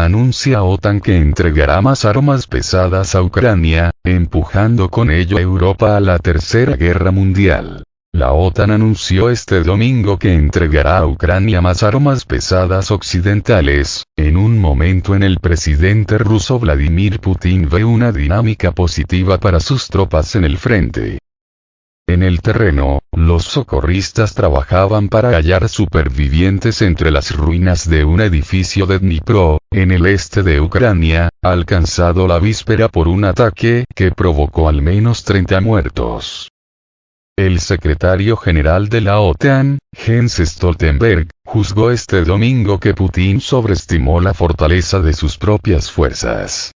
anuncia OTAN que entregará más armas pesadas a Ucrania, empujando con ello a Europa a la Tercera Guerra Mundial. La OTAN anunció este domingo que entregará a Ucrania más armas pesadas occidentales, en un momento en el presidente ruso Vladimir Putin ve una dinámica positiva para sus tropas en el frente. En el terreno, los socorristas trabajaban para hallar supervivientes entre las ruinas de un edificio de Dnipro, en el este de Ucrania, alcanzado la víspera por un ataque que provocó al menos 30 muertos. El secretario general de la OTAN, Jens Stoltenberg, juzgó este domingo que Putin sobreestimó la fortaleza de sus propias fuerzas.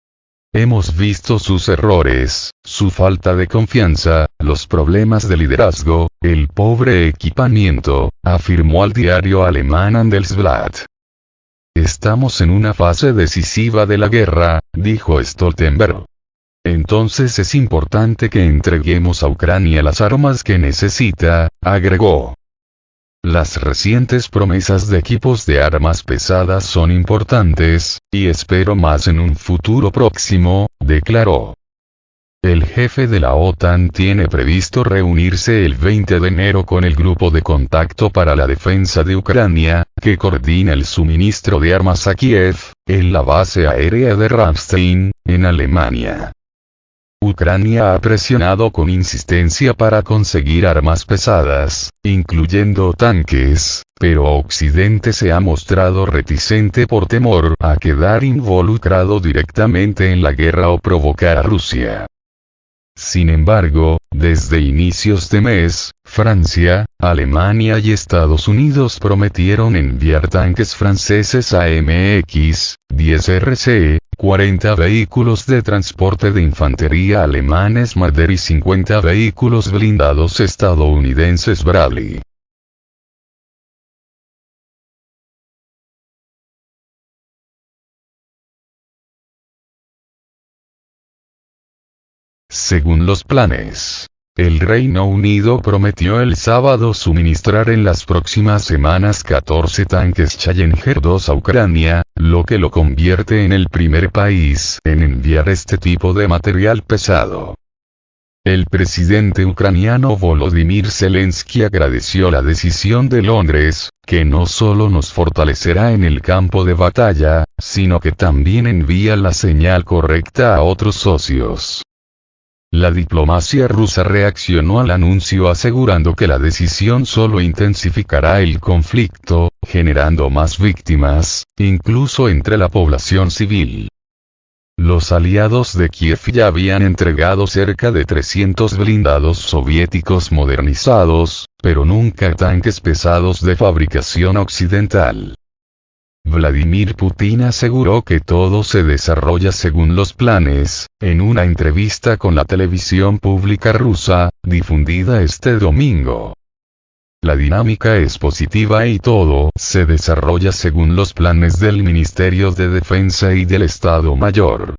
Hemos visto sus errores, su falta de confianza, los problemas de liderazgo, el pobre equipamiento, afirmó al diario alemán Handelsblatt. Estamos en una fase decisiva de la guerra, dijo Stoltenberg. Entonces es importante que entreguemos a Ucrania las armas que necesita, agregó. Las recientes promesas de equipos de armas pesadas son importantes, y espero más en un futuro próximo, declaró. El jefe de la OTAN tiene previsto reunirse el 20 de enero con el Grupo de Contacto para la Defensa de Ucrania, que coordina el suministro de armas a Kiev, en la base aérea de Ramstein, en Alemania. Ucrania ha presionado con insistencia para conseguir armas pesadas, incluyendo tanques, pero Occidente se ha mostrado reticente por temor a quedar involucrado directamente en la guerra o provocar a Rusia. Sin embargo, desde inicios de mes, Francia, Alemania y Estados Unidos prometieron enviar tanques franceses AMX, 10 RC, 40 vehículos de transporte de infantería alemanes Marder y 50 vehículos blindados estadounidenses Bradley. Según los planes, el Reino Unido prometió el sábado suministrar en las próximas semanas 14 tanques Challenger 2 a Ucrania, lo que lo convierte en el primer país en enviar este tipo de material pesado. El presidente ucraniano Volodymyr Zelensky agradeció la decisión de Londres, que no solo nos fortalecerá en el campo de batalla, sino que también envía la señal correcta a otros socios. La diplomacia rusa reaccionó al anuncio asegurando que la decisión solo intensificará el conflicto, generando más víctimas, incluso entre la población civil. Los aliados de Kiev ya habían entregado cerca de 300 blindados soviéticos modernizados, pero nunca tanques pesados de fabricación occidental. Vladimir Putin aseguró que todo se desarrolla según los planes, en una entrevista con la televisión pública rusa, difundida este domingo. La dinámica es positiva y todo se desarrolla según los planes del Ministerio de Defensa y del Estado Mayor.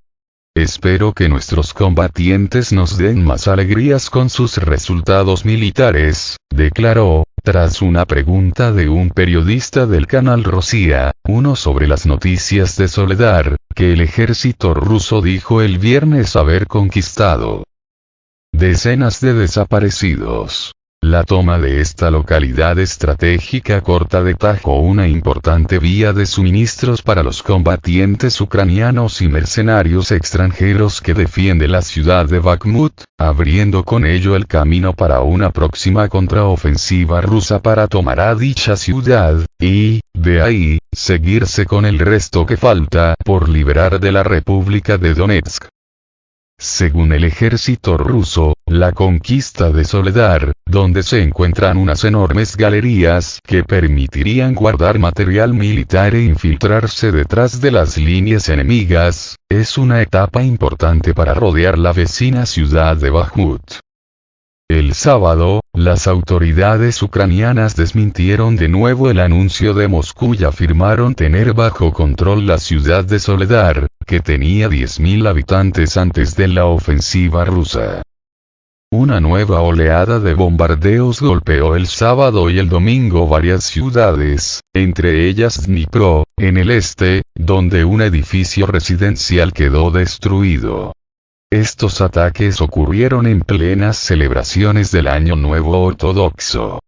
Espero que nuestros combatientes nos den más alegrías con sus resultados militares, declaró, tras una pregunta de un periodista del canal Rosia, uno sobre las noticias de Soledar, que el ejército ruso dijo el viernes haber conquistado. Decenas de desaparecidos. La toma de esta localidad estratégica corta de tajo una importante vía de suministros para los combatientes ucranianos y mercenarios extranjeros que defiende la ciudad de Bakhmut, abriendo con ello el camino para una próxima contraofensiva rusa para tomar a dicha ciudad, y, de ahí, seguirse con el resto que falta por liberar de la República de Donetsk. Según el ejército ruso, la conquista de Soledar, donde se encuentran unas enormes galerías que permitirían guardar material militar e infiltrarse detrás de las líneas enemigas, es una etapa importante para rodear la vecina ciudad de Bakhmut. El sábado, las autoridades ucranianas desmintieron de nuevo el anuncio de Moscú y afirmaron tener bajo control la ciudad de Soledar, que tenía 10.000 habitantes antes de la ofensiva rusa. Una nueva oleada de bombardeos golpeó el sábado y el domingo varias ciudades, entre ellas Dnipro, en el este, donde un edificio residencial quedó destruido. Estos ataques ocurrieron en plenas celebraciones del Año Nuevo Ortodoxo.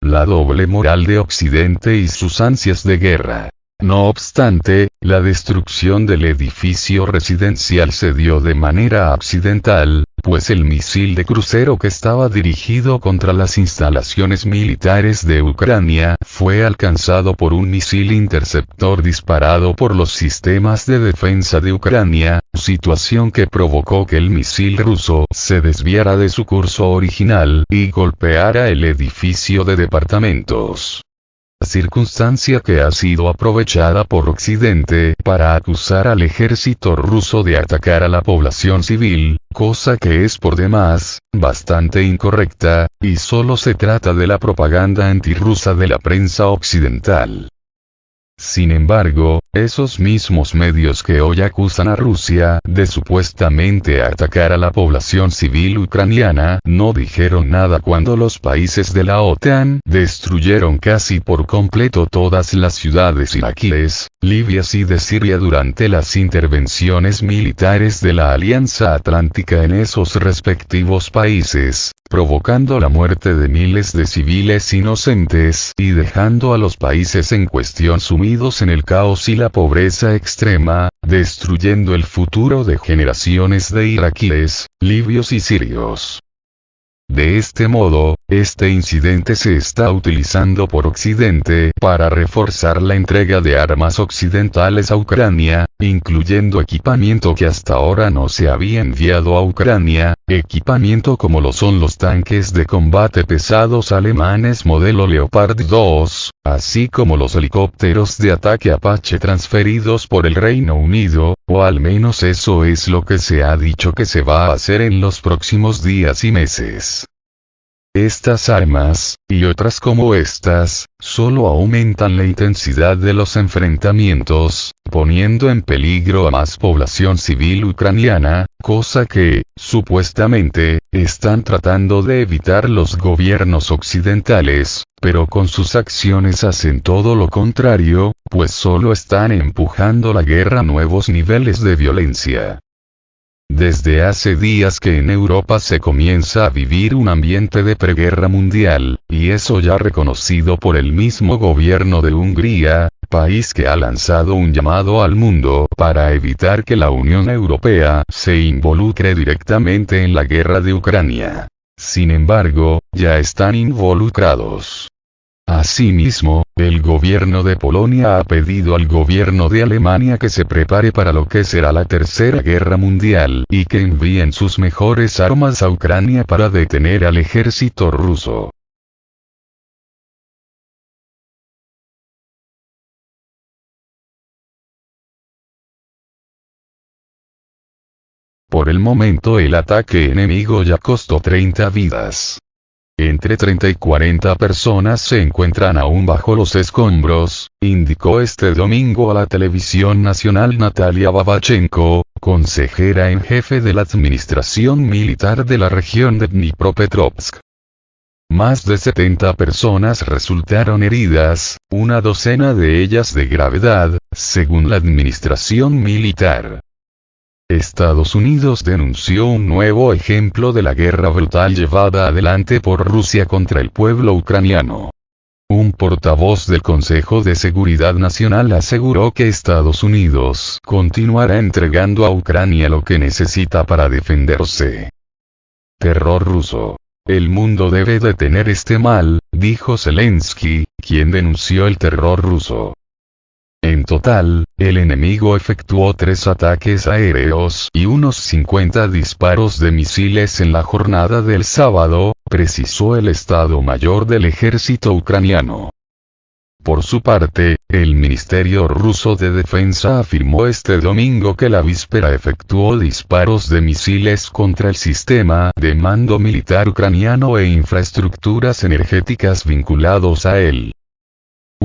La doble moral de Occidente y sus ansias de guerra. No obstante, la destrucción del edificio residencial se dio de manera accidental, pues el misil de crucero que estaba dirigido contra las instalaciones militares de Ucrania fue alcanzado por un misil interceptor disparado por los sistemas de defensa de Ucrania, situación que provocó que el misil ruso se desviara de su curso original y golpeara el edificio de departamentos. Circunstancia que ha sido aprovechada por Occidente para acusar al ejército ruso de atacar a la población civil, cosa que es por demás bastante incorrecta, y solo se trata de la propaganda antirrusa de la prensa occidental. Sin embargo, esos mismos medios que hoy acusan a Rusia de supuestamente atacar a la población civil ucraniana no dijeron nada cuando los países de la OTAN destruyeron casi por completo todas las ciudades iraquíes, libias y de Siria durante las intervenciones militares de la Alianza Atlántica en esos respectivos países, provocando la muerte de miles de civiles inocentes y dejando a los países en cuestión sumidos en el caos y la pobreza extrema, destruyendo el futuro de generaciones de iraquíes, libios y sirios. De este modo, este incidente se está utilizando por Occidente para reforzar la entrega de armas occidentales a Ucrania, incluyendo equipamiento que hasta ahora no se había enviado a Ucrania, equipamiento como lo son los tanques de combate pesados alemanes modelo Leopard 2, así como los helicópteros de ataque Apache transferidos por el Reino Unido, o al menos eso es lo que se ha dicho que se va a hacer en los próximos días y meses. Estas armas, y otras como estas, solo aumentan la intensidad de los enfrentamientos, poniendo en peligro a más población civil ucraniana, cosa que, supuestamente, están tratando de evitar los gobiernos occidentales, pero con sus acciones hacen todo lo contrario, pues solo están empujando la guerra a nuevos niveles de violencia. Desde hace días que en Europa se comienza a vivir un ambiente de preguerra mundial, y eso ya reconocido por el mismo gobierno de Hungría, país que ha lanzado un llamado al mundo para evitar que la Unión Europea se involucre directamente en la guerra de Ucrania. Sin embargo, ya están involucrados. Asimismo, el gobierno de Polonia ha pedido al gobierno de Alemania que se prepare para lo que será la Tercera Guerra Mundial y que envíen sus mejores armas a Ucrania para detener al ejército ruso. Por el momento el ataque enemigo ya costó 30 vidas. Entre 30 y 40 personas se encuentran aún bajo los escombros, indicó este domingo a la televisión nacional Natalia Babachenko, consejera en jefe de la administración militar de la región de Dnipropetrovsk. Más de 70 personas resultaron heridas, una docena de ellas de gravedad, según la administración militar. Estados Unidos denunció un nuevo ejemplo de la guerra brutal llevada adelante por Rusia contra el pueblo ucraniano. Un portavoz del Consejo de Seguridad Nacional aseguró que Estados Unidos continuará entregando a Ucrania lo que necesita para defenderse. Terror ruso. El mundo debe detener este mal, dijo Zelensky, quien denunció el terror ruso. En total, el enemigo efectuó 3 ataques aéreos y unos 50 disparos de misiles en la jornada del sábado, precisó el Estado Mayor del Ejército ucraniano. Por su parte, el Ministerio Ruso de Defensa afirmó este domingo que la víspera efectuó disparos de misiles contra el sistema de mando militar ucraniano e infraestructuras energéticas vinculados a él.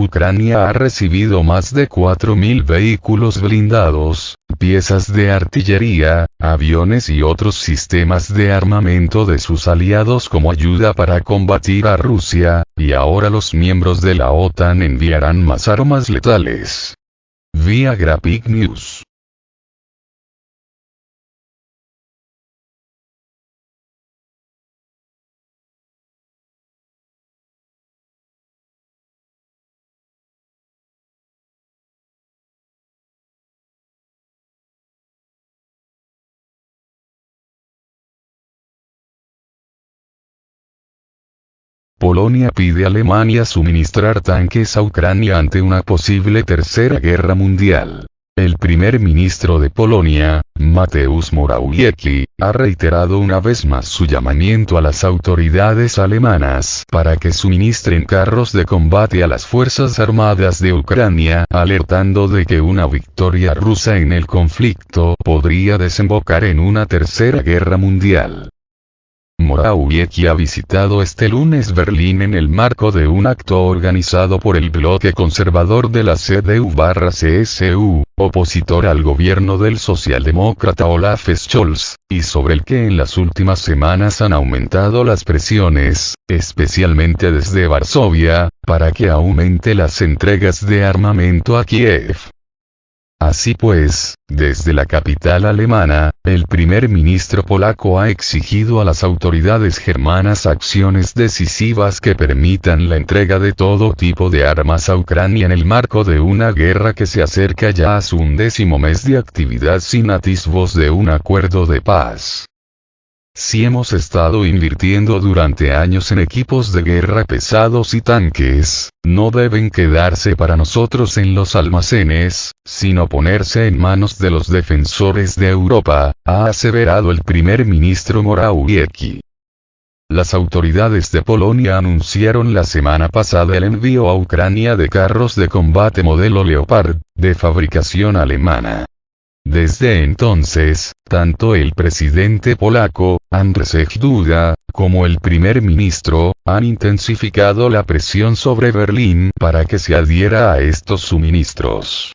Ucrania ha recibido más de 4.000 vehículos blindados, piezas de artillería, aviones y otros sistemas de armamento de sus aliados como ayuda para combatir a Rusia, y ahora los miembros de la OTAN enviarán más armas letales. Vía Graphic News. Polonia pide a Alemania suministrar tanques a Ucrania ante una posible tercera guerra mundial. El primer ministro de Polonia, Mateusz Morawiecki, ha reiterado una vez más su llamamiento a las autoridades alemanas para que suministren carros de combate a las fuerzas armadas de Ucrania, alertando de que una victoria rusa en el conflicto podría desembocar en una tercera guerra mundial. Morawiecki ha visitado este lunes Berlín en el marco de un acto organizado por el bloque conservador de la CDU/CSU, opositor al gobierno del socialdemócrata Olaf Scholz, y sobre el que en las últimas semanas han aumentado las presiones, especialmente desde Varsovia, para que aumente las entregas de armamento a Kiev. Así pues, desde la capital alemana, el primer ministro polaco ha exigido a las autoridades germanas acciones decisivas que permitan la entrega de todo tipo de armas a Ucrania en el marco de una guerra que se acerca ya a su 11º mes de actividad sin atisbos de un acuerdo de paz. Si hemos estado invirtiendo durante años en equipos de guerra pesados y tanques, no deben quedarse para nosotros en los almacenes, sino ponerse en manos de los defensores de Europa, ha aseverado el primer ministro Morawiecki. Las autoridades de Polonia anunciaron la semana pasada el envío a Ucrania de carros de combate modelo Leopard, de fabricación alemana. Desde entonces, tanto el presidente polaco, Andrzej Duda, como el primer ministro, han intensificado la presión sobre Berlín para que se adhiera a estos suministros.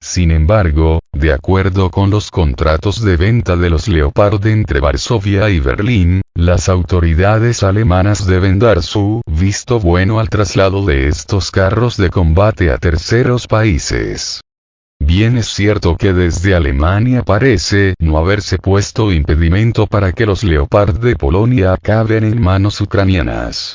Sin embargo, de acuerdo con los contratos de venta de los Leopard entre Varsovia y Berlín, las autoridades alemanas deben dar su visto bueno al traslado de estos carros de combate a terceros países. Bien es cierto que desde Alemania parece no haberse puesto impedimento para que los Leopard de Polonia acaben en manos ucranianas.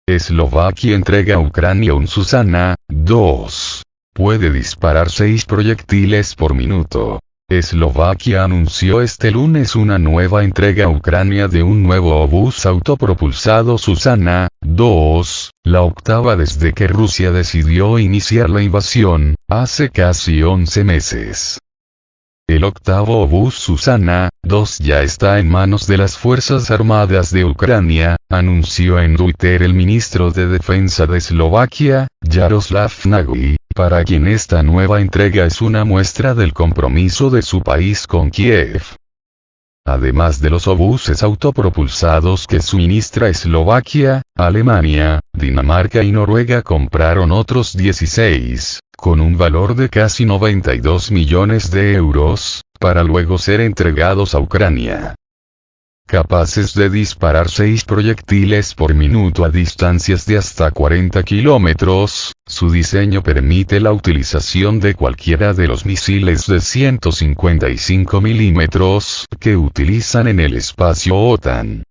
Eslovaquia entrega a Ucrania un Susana 2. Puede disparar 6 proyectiles por minuto. Eslovaquia anunció este lunes una nueva entrega a Ucrania de un nuevo obús autopropulsado Susana 2, la octava desde que Rusia decidió iniciar la invasión, hace casi 11 meses. El octavo obús Susana 2 ya está en manos de las Fuerzas Armadas de Ucrania, anunció en Twitter el ministro de Defensa de Eslovaquia, Jaroslav Nagy, para quien esta nueva entrega es una muestra del compromiso de su país con Kiev. Además de los obuses autopropulsados que suministra Eslovaquia, Alemania, Dinamarca y Noruega compraron otros 16, con un valor de casi 92 millones de euros, para luego ser entregados a Ucrania. Capaces de disparar 6 proyectiles por minuto a distancias de hasta 40 kilómetros, su diseño permite la utilización de cualquiera de los misiles de 155 milímetros que utilizan en el espacio OTAN.